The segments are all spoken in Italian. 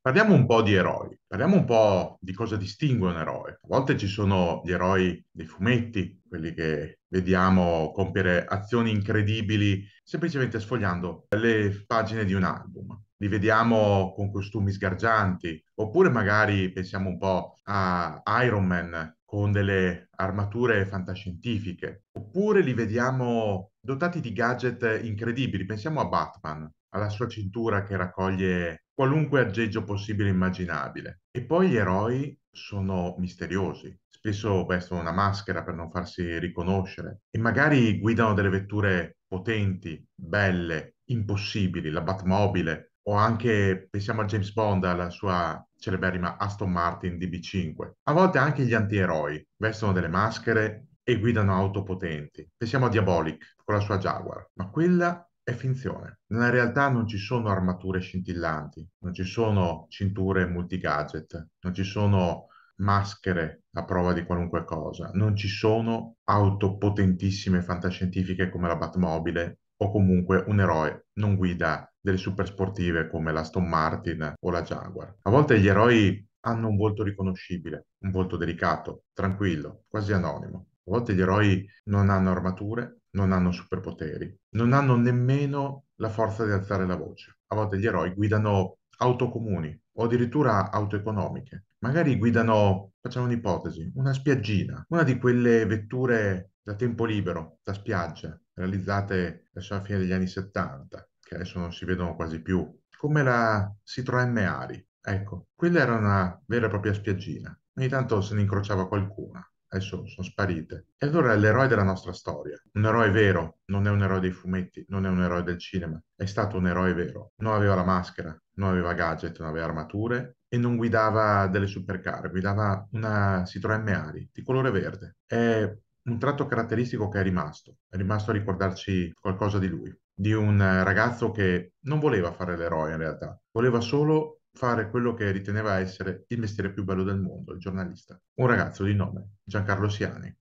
Parliamo un po' di eroi, parliamo un po' di cosa distingue un eroe. A volte ci sono gli eroi dei fumetti, quelli che vediamo compiere azioni incredibili semplicemente sfogliando le pagine di un album. Li vediamo con costumi sgargianti, oppure magari pensiamo un po' a Iron Man con delle armature fantascientifiche, oppure li vediamo dotati di gadget incredibili. Pensiamo a Batman, alla sua cintura che raccoglie qualunque aggeggio possibile e immaginabile. E poi gli eroi sono misteriosi. Spesso vestono una maschera per non farsi riconoscere e magari guidano delle vetture potenti, belle, impossibili, la Batmobile o anche, pensiamo a James Bond, alla sua celeberrima Aston Martin DB5. A volte anche gli antieroi vestono delle maschere e guidano auto potenti. Pensiamo a Diabolic con la sua Jaguar, ma quella è finzione. Nella realtà non ci sono armature scintillanti, non ci sono cinture multigadget, non ci sono maschere a prova di qualunque cosa, non ci sono auto potentissime e fantascientifiche come la Batmobile o comunque un eroe non guida delle super sportive come l'Aston Martin o la Jaguar. A volte gli eroi hanno un volto riconoscibile, un volto delicato, tranquillo, quasi anonimo. A volte gli eroi non hanno armature, non hanno superpoteri, non hanno nemmeno la forza di alzare la voce. A volte gli eroi guidano auto comuni o addirittura auto economiche. Magari guidano, facciamo un'ipotesi, una spiaggina, una di quelle vetture da tempo libero, da spiaggia, realizzate verso la fine degli anni 70, che adesso non si vedono quasi più, come la Citroën Meari. Ecco, quella era una vera e propria spiaggina. Ogni tanto se ne incrociava qualcuna. Adesso sono sparite. E allora è l'eroe della nostra storia. Un eroe vero, non è un eroe dei fumetti, non è un eroe del cinema. È stato un eroe vero. Non aveva la maschera, non aveva gadget, non aveva armature e non guidava delle supercar, guidava una Citroën Meari di colore verde. È un tratto caratteristico che è rimasto a ricordarci qualcosa di lui, di un ragazzo che non voleva fare l'eroe in realtà, voleva solo fare quello che riteneva essere il mestiere più bello del mondo, il giornalista. Un ragazzo di nome Giancarlo Siani.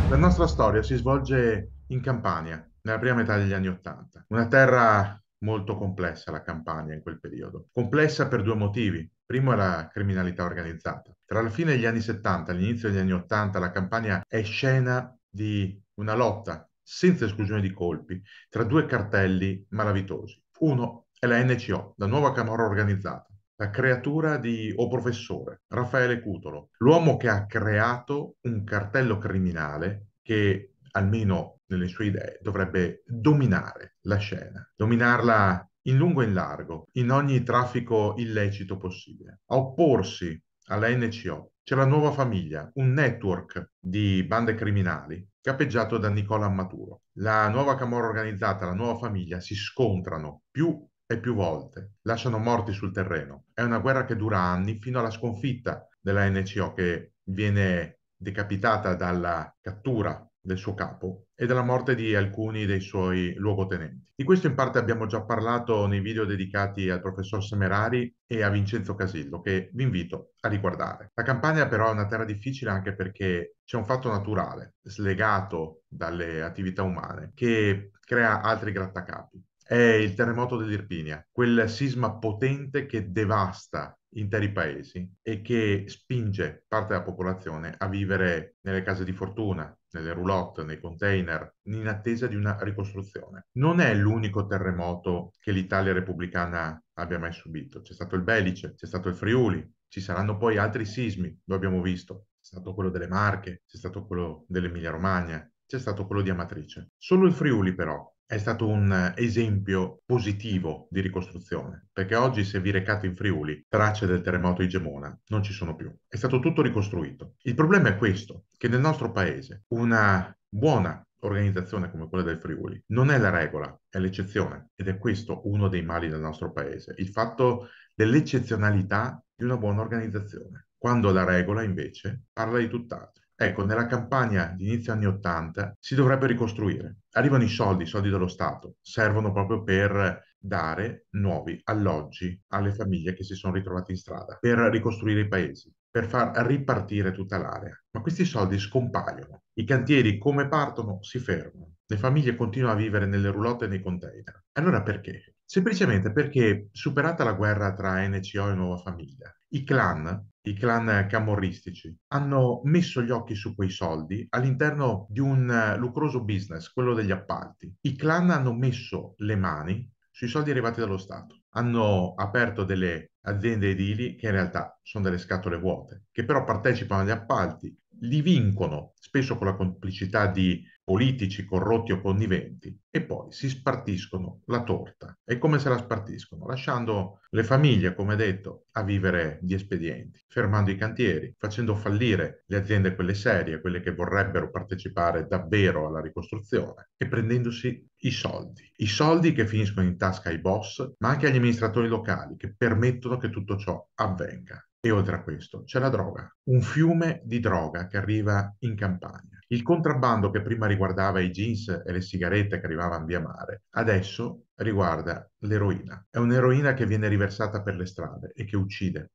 La nostra storia si svolge in Campania, nella prima metà degli anni Ottanta. Una terra molto complessa, la Campania, in quel periodo. Complessa per due motivi. Primo è la criminalità organizzata. Tra la fine degli anni 70 e l'inizio degli anni 80, la Campania è scena di una lotta, senza esclusione di colpi, tra due cartelli malavitosi. Uno è la NCO, la nuova camorra organizzata, la creatura di O Professore, Raffaele Cutolo, l'uomo che ha creato un cartello criminale che, almeno nelle sue idee, dovrebbe dominare la scena, dominarla in lungo e in largo, in ogni traffico illecito possibile. A opporsi alla NCO c'è la nuova famiglia, un network di bande criminali capeggiato da Nicola Maturo. La nuova camorra organizzata, la nuova famiglia si scontrano più e più volte, lasciano morti sul terreno. È una guerra che dura anni fino alla sconfitta della NCO che viene decapitata dalla cattura del suo capo e dalla morte di alcuni dei suoi luogotenenti. Di questo in parte abbiamo già parlato nei video dedicati al professor Semerari e a Vincenzo Casillo, che vi invito a riguardare. La Campania però è una terra difficile anche perché c'è un fatto naturale, slegato dalle attività umane, che crea altri grattacapi. È il terremoto dell'Irpinia, quel sisma potente che devasta interi paesi e che spinge parte della popolazione a vivere nelle case di fortuna, nelle roulotte, nei container, in attesa di una ricostruzione. Non è l'unico terremoto che l'Italia repubblicana abbia mai subito. C'è stato il Belice, c'è stato il Friuli, ci saranno poi altri sismi, lo abbiamo visto. C'è stato quello delle Marche, c'è stato quello dell'Emilia-Romagna, c'è stato quello di Amatrice. Solo il Friuli però è stato un esempio positivo di ricostruzione, perché oggi se vi recate in Friuli, tracce del terremoto di Gemona non ci sono più. È stato tutto ricostruito. Il problema è questo, che nel nostro paese una buona organizzazione come quella del Friuli non è la regola, è l'eccezione. Ed è questo uno dei mali del nostro paese, il fatto dell'eccezionalità di una buona organizzazione, quando la regola invece parla di tutt'altro. Ecco, nella campagna di inizio anni 80 si dovrebbe ricostruire. Arrivano i soldi dello Stato, servono proprio per dare nuovi alloggi alle famiglie che si sono ritrovate in strada, per ricostruire i paesi, per far ripartire tutta l'area. Ma questi soldi scompaiono. I cantieri, come partono, si fermano. Le famiglie continuano a vivere nelle roulotte e nei container. Allora perché? Semplicemente perché, superata la guerra tra NCO e Nuova Famiglia, i clan camorristici, hanno messo gli occhi su quei soldi all'interno di un lucroso business, quello degli appalti. I clan hanno messo le mani sui soldi arrivati dallo Stato. Hanno aperto delle aziende edili che in realtà sono delle scatole vuote, che però partecipano agli appalti, li vincono, spesso con la complicità di politici corrotti o conniventi, e poi si spartiscono la torta. E come se la spartiscono? Lasciando le famiglie, come detto, a vivere di espedienti, fermando i cantieri, facendo fallire le aziende quelle serie, quelle che vorrebbero partecipare davvero alla ricostruzione, e prendendosi i soldi che finiscono in tasca ai boss, ma anche agli amministratori locali che permettono che tutto ciò avvenga. E oltre a questo c'è la droga, un fiume di droga che arriva in Campania. Il contrabbando che prima riguardava i jeans e le sigarette che arrivavano via mare, adesso riguarda l'eroina. È un'eroina che viene riversata per le strade e che uccide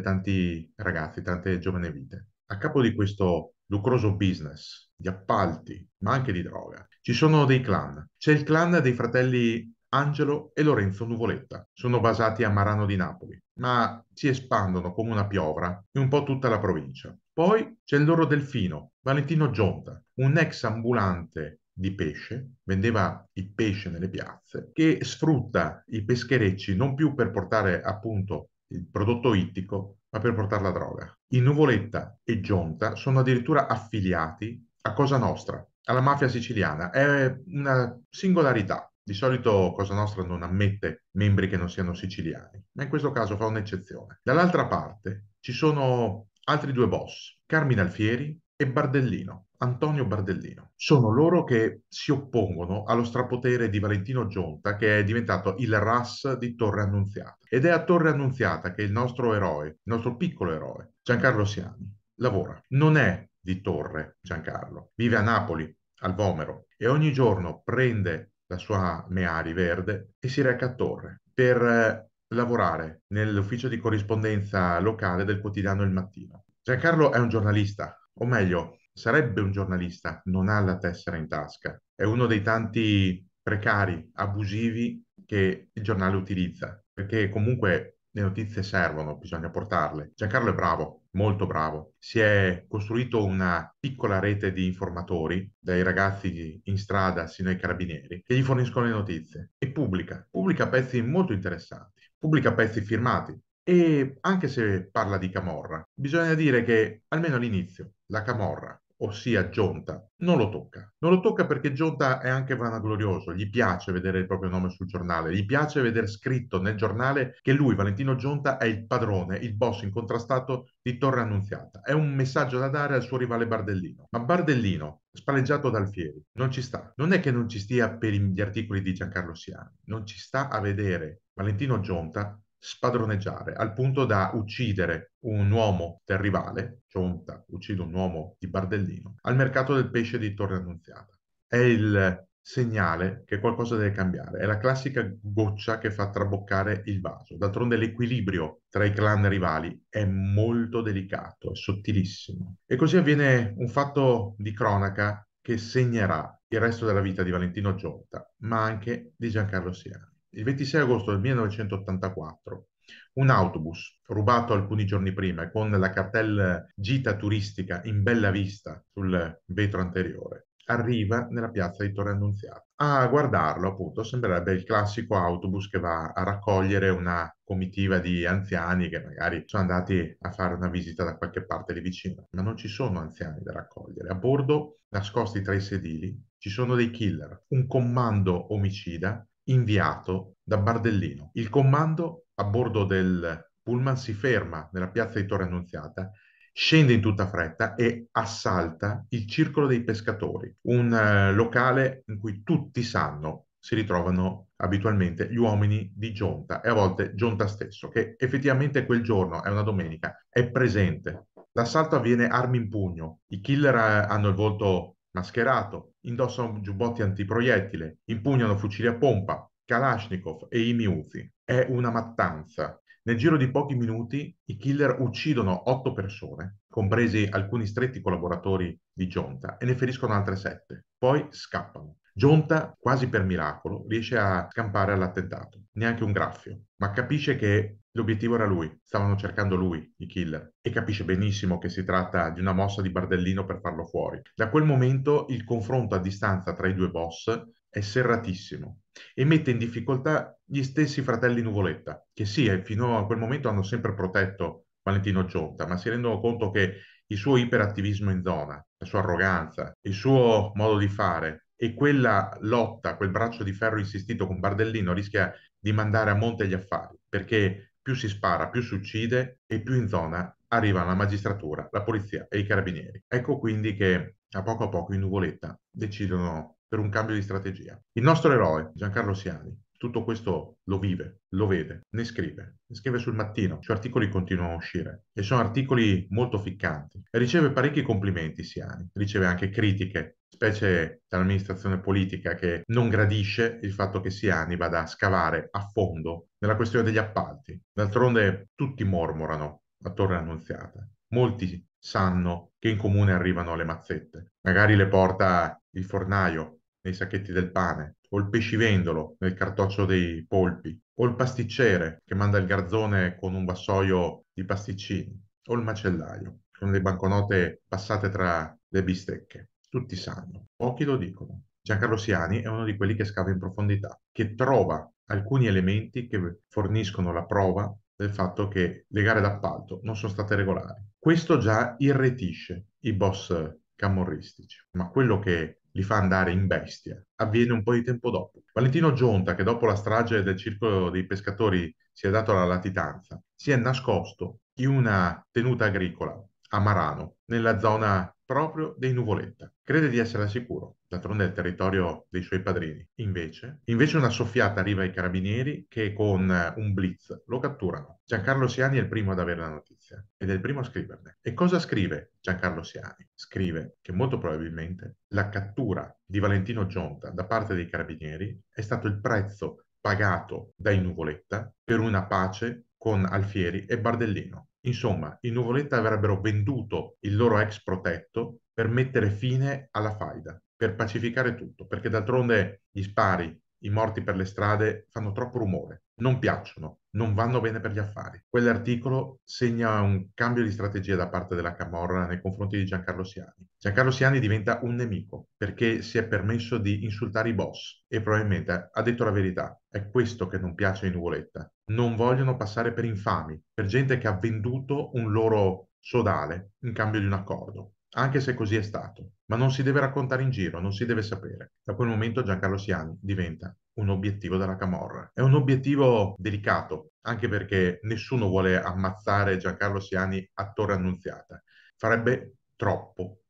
tanti ragazzi, tante giovani vite. A capo di questo lucroso business di appalti, ma anche di droga, ci sono dei clan. C'è il clan dei fratelli Angelo e Lorenzo Nuvoletta. Sono basati a Marano di Napoli, ma si espandono come una piovra in un po' tutta la provincia. Poi c'è il loro delfino, Valentino Gionta, un ex ambulante di pesce, vendeva il pesce nelle piazze, che sfrutta i pescherecci non più per portare appunto il prodotto ittico, ma per portare la droga. I Nuvoletta e Gionta sono addirittura affiliati a Cosa Nostra, alla mafia siciliana. È una singolarità. Di solito Cosa Nostra non ammette membri che non siano siciliani, ma in questo caso fa un'eccezione. Dall'altra parte ci sono altri due boss, Carmine Alfieri e Bardellino, Antonio Bardellino. Sono loro che si oppongono allo strapotere di Valentino Gionta, che è diventato il RAS di Torre Annunziata. Ed è a Torre Annunziata che il nostro eroe, il nostro piccolo eroe, Giancarlo Siani, lavora. Non è di Torre Giancarlo, vive a Napoli, al Vomero, e ogni giorno prende la sua Meari verde e si reca a Torre per lavorare nell'ufficio di corrispondenza locale del quotidiano Il Mattino. Giancarlo è un giornalista, o meglio, sarebbe un giornalista, non ha la tessera in tasca. È uno dei tanti precari, abusivi che il giornale utilizza, perché comunque le notizie servono, bisogna portarle. Giancarlo è bravo, molto bravo. Si è costruito una piccola rete di informatori, dai ragazzi in strada sino ai carabinieri, che gli forniscono le notizie e pubblica pezzi molto interessanti, pubblica pezzi firmati. E anche se parla di camorra, bisogna dire che almeno all'inizio la camorra, ossia Gionta, non lo tocca. Non lo tocca perché Gionta è anche vanaglorioso, gli piace vedere il proprio nome sul giornale, gli piace vedere scritto nel giornale che lui, Valentino Gionta, è il padrone, il boss incontrastato di Torre Annunziata. È un messaggio da dare al suo rivale Bardellino. Ma Bardellino, spalleggiato da Alfieri, non ci sta. Non è che non ci stia per gli articoli di Giancarlo Siani, non ci sta a vedere Valentino Gionta spadroneggiare al punto da uccidere un uomo del rivale, Gionta uccide un uomo di Bardellino, al mercato del pesce di Torre Annunziata. È il segnale che qualcosa deve cambiare, è la classica goccia che fa traboccare il vaso. D'altronde l'equilibrio tra i clan rivali è molto delicato, è sottilissimo. E così avviene un fatto di cronaca che segnerà il resto della vita di Valentino Gionta, ma anche di Giancarlo Siani. Il 26 agosto del 1984, un autobus rubato alcuni giorni prima e con la cartella gita turistica in bella vista sul vetro anteriore arriva nella piazza di Torre Annunziata. A guardarlo, appunto, sembrerebbe il classico autobus che va a raccogliere una comitiva di anziani che magari sono andati a fare una visita da qualche parte lì vicino, ma non ci sono anziani da raccogliere. A bordo, nascosti tra i sedili, ci sono dei killer, un comando omicida inviato da Bardellino. Il comando a bordo del pullman si ferma nella piazza di Torre Annunziata, scende in tutta fretta e assalta il Circolo dei Pescatori, un locale in cui tutti sanno si ritrovano abitualmente gli uomini di Gionta e a volte Gionta stesso, che effettivamente quel giorno, è una domenica, è presente. L'assalto avviene armi in pugno, i killer hanno il volto mascherato, indossano giubbotti antiproiettile, impugnano fucili a pompa, Kalashnikov e i Miuzi. È una mattanza. Nel giro di pochi minuti i killer uccidono 8 persone, compresi alcuni stretti collaboratori di Gionta, e ne feriscono altre 7. Poi scappano. Gionta, quasi per miracolo, riesce a scampare all'attentato. Neanche un graffio. Ma capisce che l'obiettivo era lui. Stavano cercando lui, i killer. E capisce benissimo che si tratta di una mossa di Bardellino per farlo fuori. Da quel momento il confronto a distanza tra i due boss è serratissimo e mette in difficoltà gli stessi fratelli Nuvoletta, che sì, fino a quel momento hanno sempre protetto Valentino Gionta, ma si rendono conto che il suo iperattivismo in zona, la sua arroganza, il suo modo di fare e quella lotta, quel braccio di ferro insistito con Bardellino rischia di mandare a monte gli affari, perché più si spara, più si uccide e più in zona arriva la magistratura, la polizia e i carabinieri. Ecco quindi che a poco i Nuvoletta decidono per un cambio di strategia. Il nostro eroe, Giancarlo Siani, tutto questo lo vive, lo vede, ne scrive sul Mattino, i suoi articoli continuano a uscire e sono articoli molto ficcanti. E riceve parecchi complimenti Siani, riceve anche critiche, specie dall'amministrazione politica che non gradisce il fatto che Siani vada a scavare a fondo nella questione degli appalti. D'altronde tutti mormorano a Torre Annunziata. Molti sanno che in comune arrivano le mazzette. Magari le porta il fornaio nei sacchetti del pane, o il pescivendolo nel cartoccio dei polpi, o il pasticcere che manda il garzone con un vassoio di pasticcini, o il macellaio con le banconote passate tra le bistecche. Tutti sanno, pochi lo dicono. Giancarlo Siani è uno di quelli che scava in profondità, che trova alcuni elementi che forniscono la prova del fatto che le gare d'appalto non sono state regolari. Questo già irretisce i boss camorristici, ma quello che li fa andare in bestia avviene un po' di tempo dopo. Valentino Gionta, che dopo la strage del circolo dei pescatori si è dato alla latitanza, si è nascosto in una tenuta agricola a Marano, nella zona proprio dei Nuvoletta. Crede di essere al sicuro, d'altronde è il territorio dei suoi padrini. Invece una soffiata arriva ai carabinieri che con un blitz lo catturano. Giancarlo Siani è il primo ad avere la notizia ed è il primo a scriverne. E cosa scrive Giancarlo Siani? Scrive che molto probabilmente la cattura di Valentino Gionta da parte dei carabinieri è stato il prezzo pagato dai Nuvoletta per una pace con Alfieri e Bardellino. Insomma, i Nuvoletta avrebbero venduto il loro ex protetto per mettere fine alla faida, per pacificare tutto, perché d'altronde gli spari, i morti per le strade fanno troppo rumore, non piacciono, non vanno bene per gli affari. Quell'articolo segna un cambio di strategia da parte della Camorra nei confronti di Giancarlo Siani. Giancarlo Siani diventa un nemico perché si è permesso di insultare i boss e probabilmente ha detto la verità. È questo che non piace ai Nuvoletta. Non vogliono passare per infami, per gente che ha venduto un loro sodale in cambio di un accordo. Anche se così è stato, ma non si deve raccontare in giro, non si deve sapere. Da quel momento Giancarlo Siani diventa un obiettivo della Camorra. È un obiettivo delicato, anche perché nessuno vuole ammazzare Giancarlo Siani a Torre Annunziata. Farebbe troppo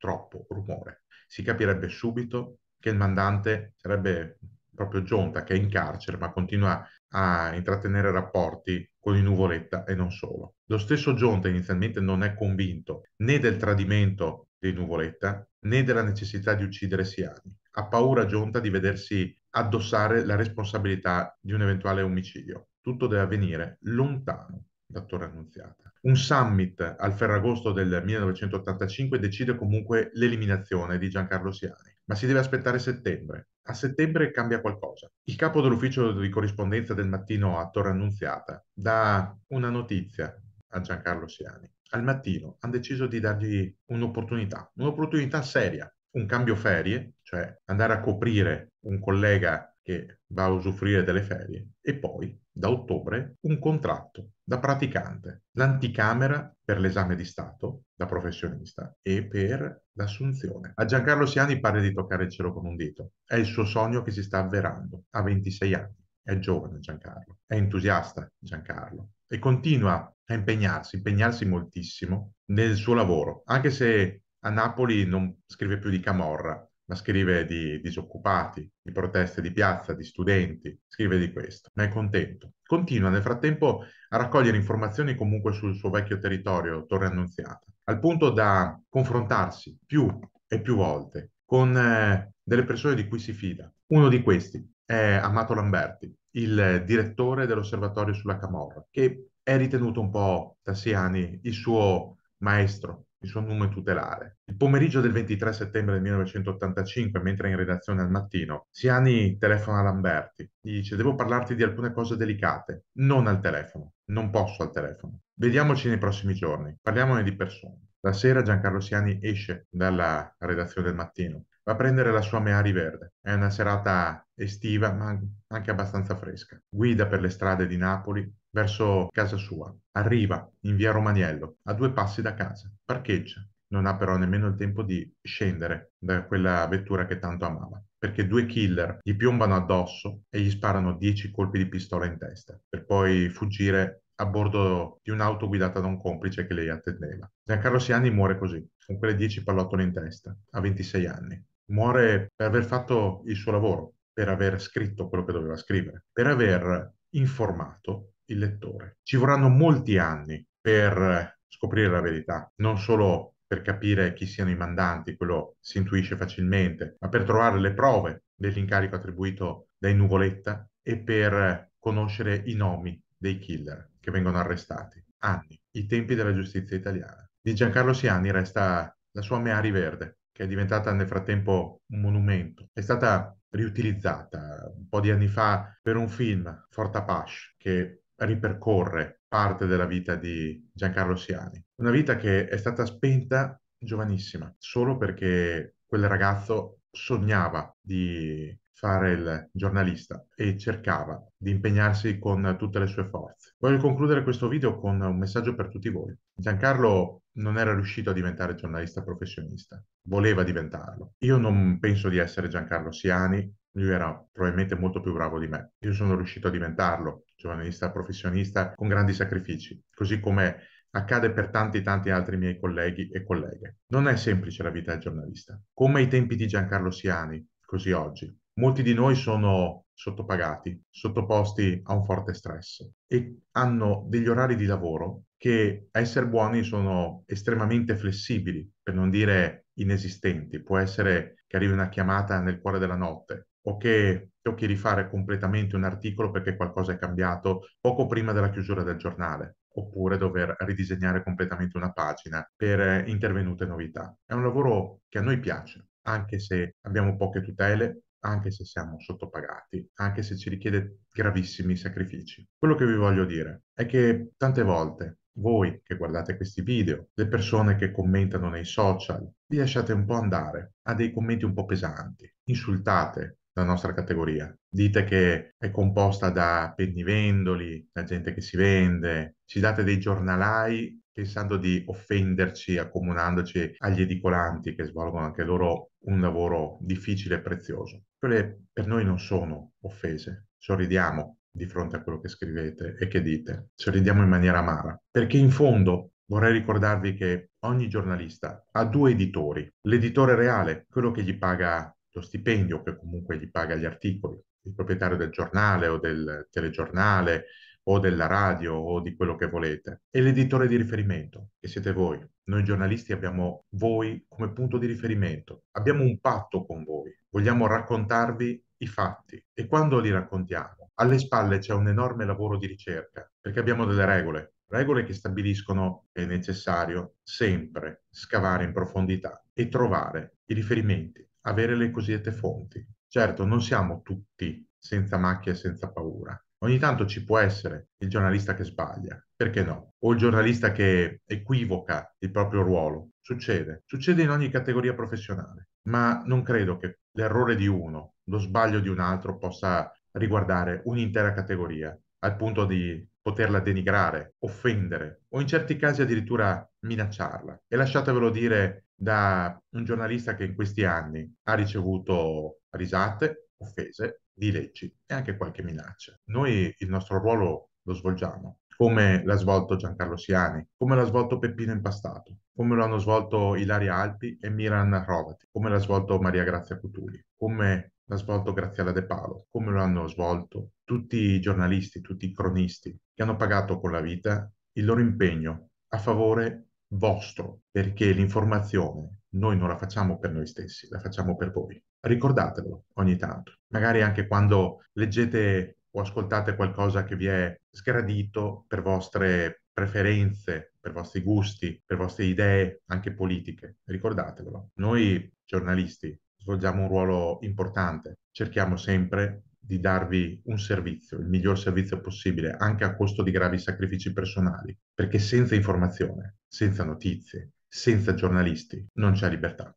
rumore. Si capirebbe subito che il mandante sarebbe proprio Gionta, che è in carcere, ma continua a intrattenere rapporti con i Nuvoletta e non solo. Lo stesso Gionta inizialmente non è convinto né del tradimento dei Nuvoletta né della necessità di uccidere Siani. Ha paura Gionta di vedersi addossare la responsabilità di un eventuale omicidio. Tutto deve avvenire lontano da Torre Annunziata. Un summit al Ferragosto del 1985 decide comunque l'eliminazione di Giancarlo Siani, ma si deve aspettare settembre. A settembre cambia qualcosa. Il capo dell'ufficio di corrispondenza del mattino a Torre Annunziata dà una notizia a Giancarlo Siani. Al mattino hanno deciso di dargli un'opportunità seria, un cambio ferie, cioè andare a coprire un collega che va a usufruire delle ferie, e poi da ottobre un contratto da praticante, l'anticamera per l'esame di Stato da professionista e per l'assunzione. A Giancarlo Siani pare di toccare il cielo con un dito. È il suo sogno che si sta avverando. Ha 26 anni. È giovane Giancarlo. È entusiasta Giancarlo. E continua a impegnarsi moltissimo nel suo lavoro, anche se a Napoli non scrive più di camorra, ma scrive di disoccupati, di proteste di piazza, di studenti, scrive di questo, ma è contento. Continua nel frattempo a raccogliere informazioni comunque sul suo vecchio territorio, Torre Annunziata, al punto da confrontarsi più e più volte con delle persone di cui si fida. Uno di questi è Amato Lamberti, il direttore dell'Osservatorio sulla Camorra, che è ritenuto un po' da Siani il suo maestro, il suo nume tutelare. Il pomeriggio del 23 settembre del 1985, mentre è in redazione al mattino, Siani telefona a Lamberti, gli dice: devo parlarti di alcune cose delicate, non al telefono, non posso al telefono. Vediamoci nei prossimi giorni, parliamone di persona. La sera Giancarlo Siani esce dalla redazione del mattino, va a prendere la sua Meari verde. È una serata estiva, ma anche abbastanza fresca. Guida per le strade di Napoli verso casa sua. Arriva in via Romaniello, a 2 passi da casa. Parcheggia. Non ha però nemmeno il tempo di scendere da quella vettura che tanto amava, perché 2 killer gli piombano addosso e gli sparano 10 colpi di pistola in testa, per poi fuggire a bordo di un'auto guidata da un complice che lei attendeva. Giancarlo Siani muore così, con quelle 10 pallottole in testa, a 26 anni. Muore per aver fatto il suo lavoro, per aver scritto quello che doveva scrivere, per aver informato il lettore. Ci vorranno molti anni per scoprire la verità, non solo per capire chi siano i mandanti, quello si intuisce facilmente, ma per trovare le prove dell'incarico attribuito dai Nuvoletta e per conoscere i nomi dei killer che vengono arrestati. Anni, i tempi della giustizia italiana. Di Giancarlo Siani resta la sua Meari verde, che è diventata nel frattempo un monumento. È stata riutilizzata un po' di anni fa per un film, Fort Apache, che ripercorre parte della vita di Giancarlo Siani. Una vita che è stata spenta giovanissima, solo perché quel ragazzo sognava di fare il giornalista e cercava di impegnarsi con tutte le sue forze. Voglio concludere questo video con un messaggio per tutti voi. Giancarlo non era riuscito a diventare giornalista professionista, voleva diventarlo. Io non penso di essere Giancarlo Siani, lui era probabilmente molto più bravo di me. Io sono riuscito a diventarlo, giornalista professionista, con grandi sacrifici, così come accade per tanti tanti altri miei colleghi e colleghe. Non è semplice la vita del giornalista. Come ai tempi di Giancarlo Siani, così oggi. Molti di noi sono sottopagati, sottoposti a un forte stress e hanno degli orari di lavoro che, a essere buoni, sono estremamente flessibili, per non dire inesistenti. Può essere che arrivi una chiamata nel cuore della notte o che tocchi rifare completamente un articolo perché qualcosa è cambiato poco prima della chiusura del giornale, oppure dover ridisegnare completamente una pagina per intervenute novità. È un lavoro che a noi piace, anche se abbiamo poche tutele, anche se siamo sottopagati, anche se ci richiede gravissimi sacrifici. Quello che vi voglio dire è che tante volte voi che guardate questi video, le persone che commentano nei social, vi lasciate un po' andare a dei commenti un po' pesanti, insultate la nostra categoria. Dite che è composta da pennivendoli, da gente che si vende, ci date dei giornalai pensando di offenderci, accomunandoci agli edicolanti che svolgono anche loro un lavoro difficile e prezioso. Quelle per noi non sono offese, sorridiamo di fronte a quello che scrivete e che dite, sorridiamo in maniera amara, perché in fondo vorrei ricordarvi che ogni giornalista ha 2 editori. L'editore reale, quello che gli paga lo stipendio, che comunque gli paga gli articoli, il proprietario del giornale o del telegiornale o della radio o di quello che volete, e l'editore di riferimento, che siete voi. Noi giornalisti abbiamo voi come punto di riferimento, abbiamo un patto con voi, vogliamo raccontarvi i fatti e quando li raccontiamo, alle spalle c'è un enorme lavoro di ricerca, perché abbiamo delle regole, regole che stabiliscono che è necessario sempre scavare in profondità e trovare i riferimenti, avere le cosiddette fonti. Certo, non siamo tutti senza macchie e senza paura. Ogni tanto ci può essere il giornalista che sbaglia, perché no? O il giornalista che equivoca il proprio ruolo. Succede in ogni categoria professionale, ma non credo che l'errore di uno, lo sbaglio di un altro possa riguardare un'intera categoria, al punto di poterla denigrare, offendere o in certi casi addirittura minacciarla. E lasciatevelo dire da un giornalista che in questi anni ha ricevuto risate, offese, dileggi e anche qualche minaccia. Noi il nostro ruolo lo svolgiamo, come l'ha svolto Giancarlo Siani, come l'ha svolto Peppino Impastato, come lo hanno svolto Ilaria Alpi e Miran Hrovatin, come l'ha svolto Maria Grazia Cutuli, come l'ha svolto Graziella De Palo, come lo hanno svolto tutti i giornalisti, tutti i cronisti che hanno pagato con la vita il loro impegno a favore vostro, perché l'informazione noi non la facciamo per noi stessi, la facciamo per voi. Ricordatelo ogni tanto, magari anche quando leggete o ascoltate qualcosa che vi è sgradito per vostre preferenze, per vostri gusti, per vostre idee, anche politiche. Ricordatevelo. Noi giornalisti svolgiamo un ruolo importante. Cerchiamo sempre di darvi un servizio, il miglior servizio possibile, anche a costo di gravi sacrifici personali, perché senza informazione, senza notizie, senza giornalisti, non c'è libertà.